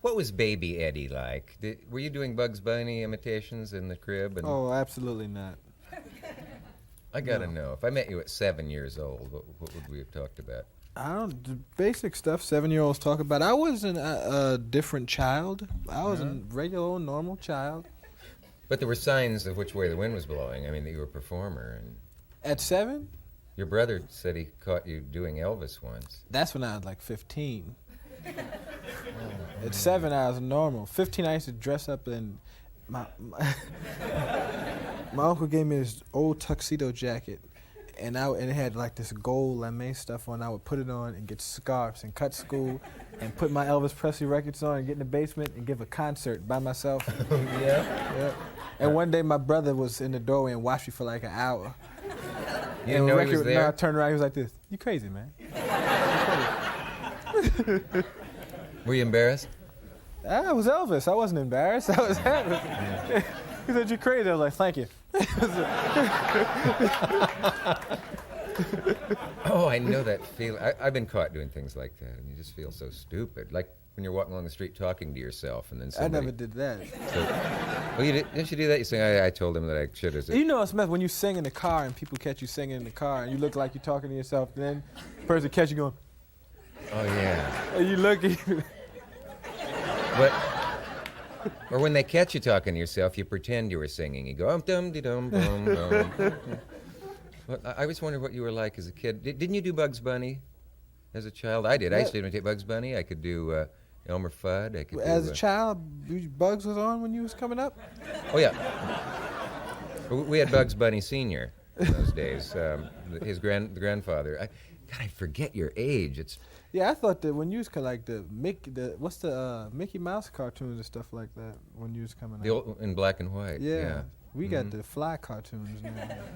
What was baby Eddie like? Were you doing Bugs Bunny imitations in the crib? And Oh, absolutely not. I gotta know. If I met you at 7 years old, what would we have talked about? The basic stuff 7-year-olds talk about. I wasn't a different child. I was a regular old normal child. But there were signs of which way the wind was blowing. I mean, that you were a performer. And At 7? your brother said he caught you doing Elvis once. That's when I was like 15. At 7, I was normal. 15, I used to dress up in my uncle gave me this old tuxedo jacket, and it had like this gold lame stuff on. I would put it on and get scarves and cut school and put my Elvis Presley records on and get in the basement and give a concert by myself. Yeah? And one day my brother was in the doorway and watched me for like an hour. You didn't know he was there? No, I turned around, he was like this. You crazy, man. Were you embarrassed? I was Elvis. I wasn't embarrassed. I was happy. He said, "You crazy." I was like, "Thank you." Oh, I know that feeling. I've been caught doing things like that, and you just feel so stupid. Like when you're walking along the street talking to yourself, and then somebody... I never did that. Well, didn't you do that? You say, I told him that I should have... You know, Smith, when you sing in the car and people catch you singing in the car, and you look like you're talking to yourself, then the person catch you going... Oh, yeah. And you look... But, or when they catch you talking to yourself, you pretend you were singing. You go, dum-de-dum-bum-bum. Well, I always wondered what you were like as a kid. Didn't you do Bugs Bunny as a child? I did. Yeah. I used to imitate Bugs Bunny. I could do Elmer Fudd. I could As do, a child, Bugs was on when you was coming up? Oh, yeah. We had Bugs Bunny Sr. in those days. His grandfather. God, I forget your age. It's... Yeah, I thought that when you was like the Mickey Mouse cartoons and stuff like that when you was coming the up. old, in black and white. Yeah. We got the fly cartoons now.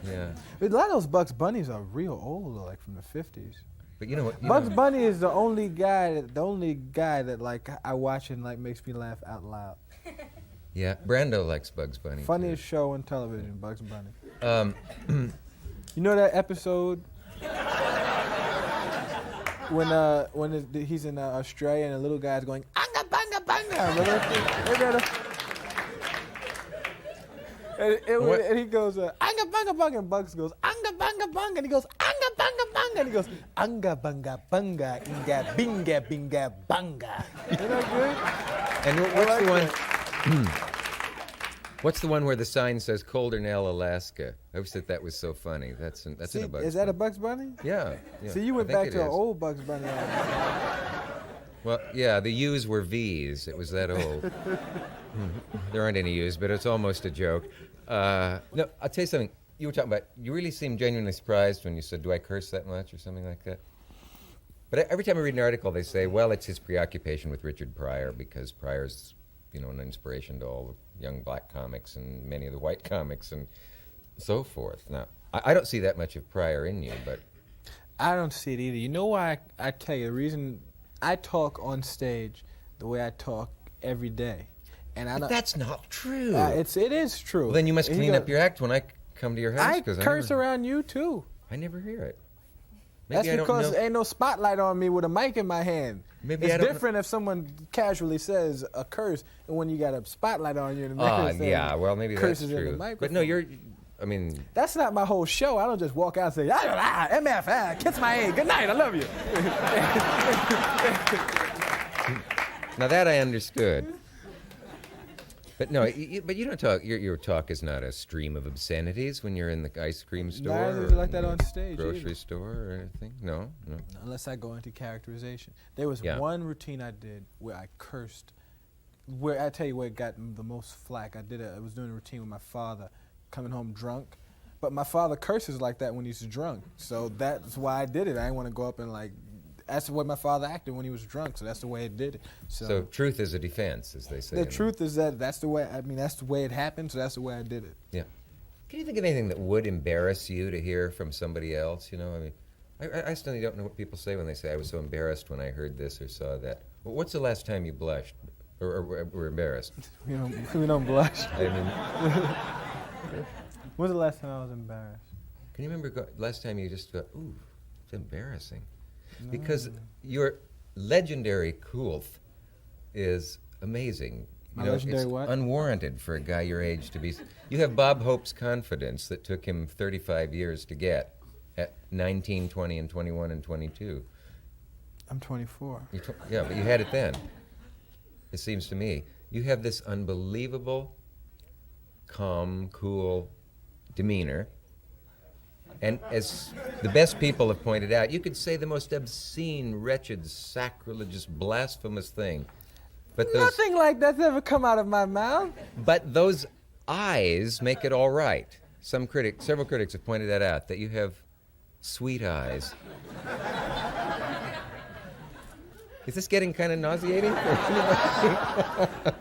Yeah. But a lot of those Bugs Bunnies are real old, though, like from the 50s. But you know what? Bugs Bunny is the only guy that like I watch and like makes me laugh out loud. Yeah, Brando likes Bugs Bunny. Funniest show on television, Bugs Bunny. You know that episode when he's in Australia and the little guy's going anga banga banga. Remember? And he goes anga banga banga, and Bugs goes anga banga banga, and he goes anga banga banga, and he goes anga banga banga, inga binga binga banga. Isn't that good? And what's the one? What's the one where the sign says Coldernell, Alaska? I always thought that was so funny. That's in a Bugs Bunny. Is that a Bugs Bunny? Yeah. See, you went back to an old Bugs Bunny. Well, yeah, the U's were V's. It was that old. There aren't any U's, but it's almost a joke. No, I'll tell you something. You were talking about, you really seemed genuinely surprised when you said, do I curse that much or something like that? But every time I read an article, they say, well, it's his preoccupation with Richard Pryor because Pryor's, an inspiration to all the young black comics and many of the white comics and so forth. Now, I don't see that much of Pryor in you, but... I don't see it either. You know why? I tell you, the reason I talk on stage the way I talk every day. But that's not true. It is true. Well, then you must clean up your act when I come to your house. I curse around you, too. I never hear it. That's because there ain't no spotlight on me with a mic in my hand. It's different if someone casually says a curse and when you got a spotlight on you. And yeah, well, maybe that's true. In the microphone. But no, that's not my whole show. I don't just walk out and say, MF, kiss my egg, good night, I love you. Now that I understood. But no, but you don't talk. Your talk is not a stream of obscenities when you're in the ice cream store. Neither is it like that on stage. Grocery store or anything. No. Unless I go into characterization. There was one routine I did where I cursed. Where I tell you where it got the most flack. I was doing a routine with my father, coming home drunk. But my father curses like that when he's drunk. So that's why I did it. I didn't want to go up and like. That's the way my father acted when he was drunk, so that's the way it did it. So truth is a defense, as they say. The truth is that's the way. That's the way it happened. So that's the way I did it. Yeah. Can you think of anything that would embarrass you to hear from somebody else? I still don't know what people say when they say I was so embarrassed when I heard this or saw that. Well, what's the last time you blushed or were embarrassed? We don't blush. When's the last time I was embarrassed? Can you remember last time you just thought, ooh, it's embarrassing? Because your legendary coolth is amazing. My legendary it's what? unwarranted for a guy your age to be. You have Bob Hope's confidence that took him 35 years to get at 19, 20, and 21 and 22. I'm 24. Yeah, but you had it then. It seems to me. You have this unbelievable, calm, cool demeanor. And as the best people have pointed out, you could say the most obscene, wretched, sacrilegious, blasphemous thing. But Nothing like that's ever come out of my mouth. But those eyes make it all right. Several critics have pointed that out, that you have sweet eyes. Is this getting kind of nauseating for anybody?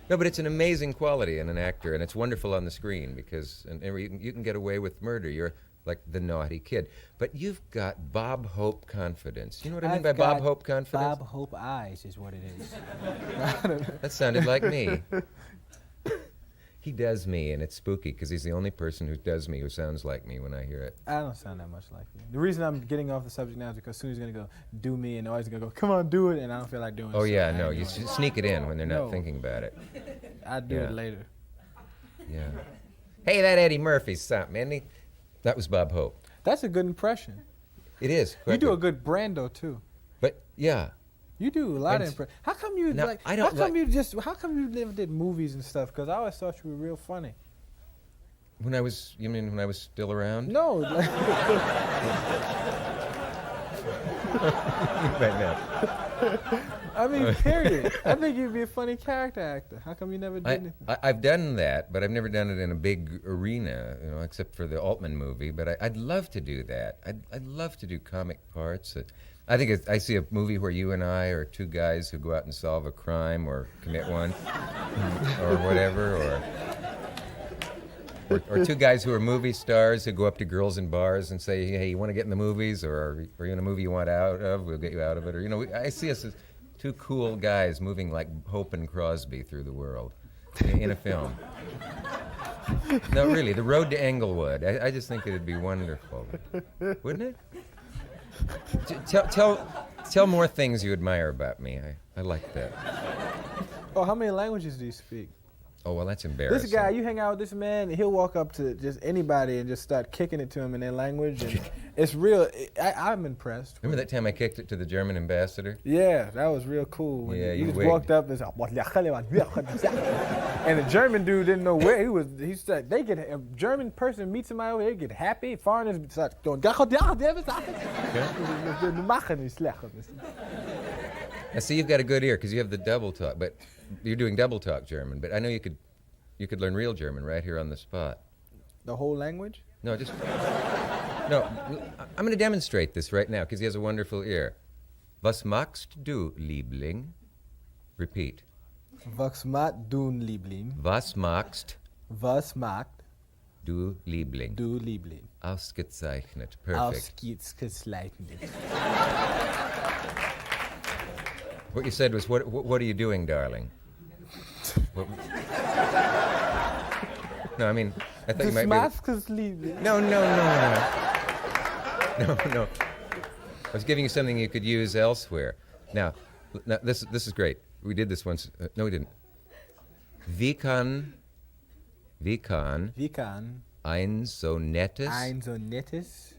No, but it's an amazing quality in an actor, and it's wonderful on the screen because you can get away with murder. You're like the naughty kid. But you've got Bob Hope confidence. You know what I mean by Bob Hope confidence? Bob Hope eyes is what it is. That sounded like me. He does me, and it's spooky because he's the only person who does me who sounds like me when I hear it. I don't sound that much like you. The reason I'm getting off the subject now is because soon he's going to go, do me, and always going to go, come on, do it, and I don't feel like doing it. Oh, so yeah, no, you sneak it in when they're not thinking about it. I'll do it later. Yeah. Hey, that Eddie Murphy's something, isn't he? That was Bob Hope. That's a good impression. It is. You do a good Brando, too. But, yeah. You do a lot of impressions. How come you How come you never did movies and stuff? Because I always thought you were real funny. You mean when I was still around? No. Like I mean, period. I think you'd be a funny character actor. How come you never did anything? I've done that, but I've never done it in a big arena, except for the Altman movie. But I'd love to do that. I'd love to do comic parts. I think I see a movie where you and I are two guys who go out and solve a crime or commit one, or whatever, or two guys who are movie stars who go up to girls in bars and say, "Hey, you want to get in the movies, or are you in a movie you want out of? We'll get you out of it." Or I see us as two cool guys moving like Hope and Crosby through the world in a film. No, really, The Road to Englewood. I just think it'd be wonderful, wouldn't it? Tell more things you admire about me. I like that. Oh, how many languages do you speak? Oh, well, that's embarrassing. This guy, you hang out with this man, he'll walk up to just anybody and just start kicking it to him in their language. And it's real. I'm impressed. Remember that time I kicked it to the German ambassador? Yeah, that was real cool. When yeah, you just walked up and said, and the German dude didn't know where he was. He said, a German person meets somebody over, they get happy. Foreigners start going, now see, you've got a good ear because you have the double talk, but you're doing double talk German. But I know you could learn real German right here on the spot. The whole language? No, I'm going to demonstrate this right now because he has a wonderful ear. Was magst du, Liebling? Repeat. Was magst du, Liebling? Was magst du, Liebling? Du, Liebling. Ausgezeichnet. Perfect. Ausgezeichnet. What you said was, what are you doing, darling? No, I mean, I thought you might be... No. No. I was giving you something you could use elsewhere. Now this is great. We did this once. No, we didn't. Wie kann ein so nettes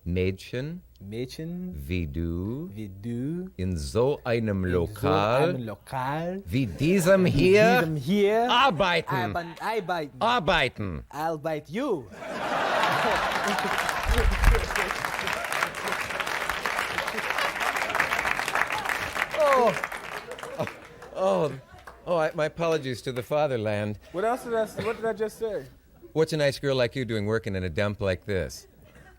Mädchen wie du in so einem Lokal wie diesem hier arbeiten. I'll bite you. My apologies to the fatherland. What did I just say? What's a nice girl like you doing working in a dump like this?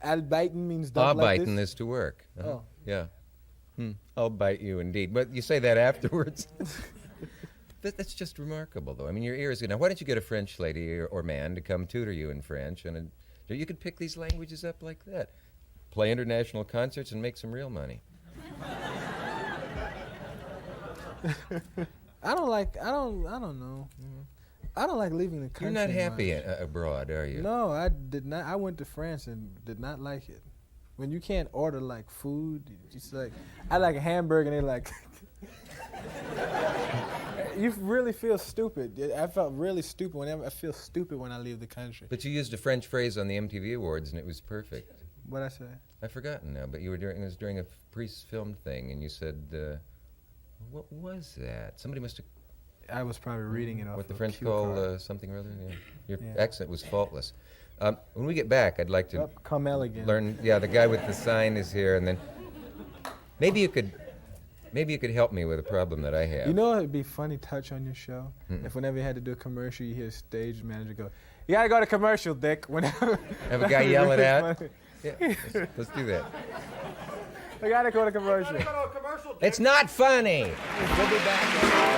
Arbeiten means dump like this? Arbeiten is to work. Oh. Yeah. I'll bite you indeed. But you say that afterwards. That's just remarkable, though. I mean, your ear is good. Now, why don't you get a French lady or man to come tutor you in French? And you could pick these languages up like that. Play international concerts and make some real money. I don't know. I don't like leaving the country. You're not happy abroad, are you? No, I did not. I went to France and did not like it. When you can't order like food, it's like I like a hamburger and they're like you really feel stupid. I felt really stupid whenever I feel stupid when I leave the country. But you used a French phrase on the MTV Awards, and it was perfect. What'd I say? I've forgotten now, but you were it was during a pre-filmed thing, and you said, what was that? Somebody must have... I was probably reading it off what the of French cue call card. something or other? Yeah. Your Yeah. accent was faultless. When we get back, I'd like to Come elegant. learn... Yeah, the guy with the sign is here, and then... Maybe you could help me with a problem that I have. You know, it'd be funny touch on your show if whenever you had to do a commercial, you hear a stage manager go, "You gotta go to commercial, Dick." Whenever Have a guy yell it out? funny. Yeah, let's do that. I gotta go to commercial. It's not funny! We'll be back.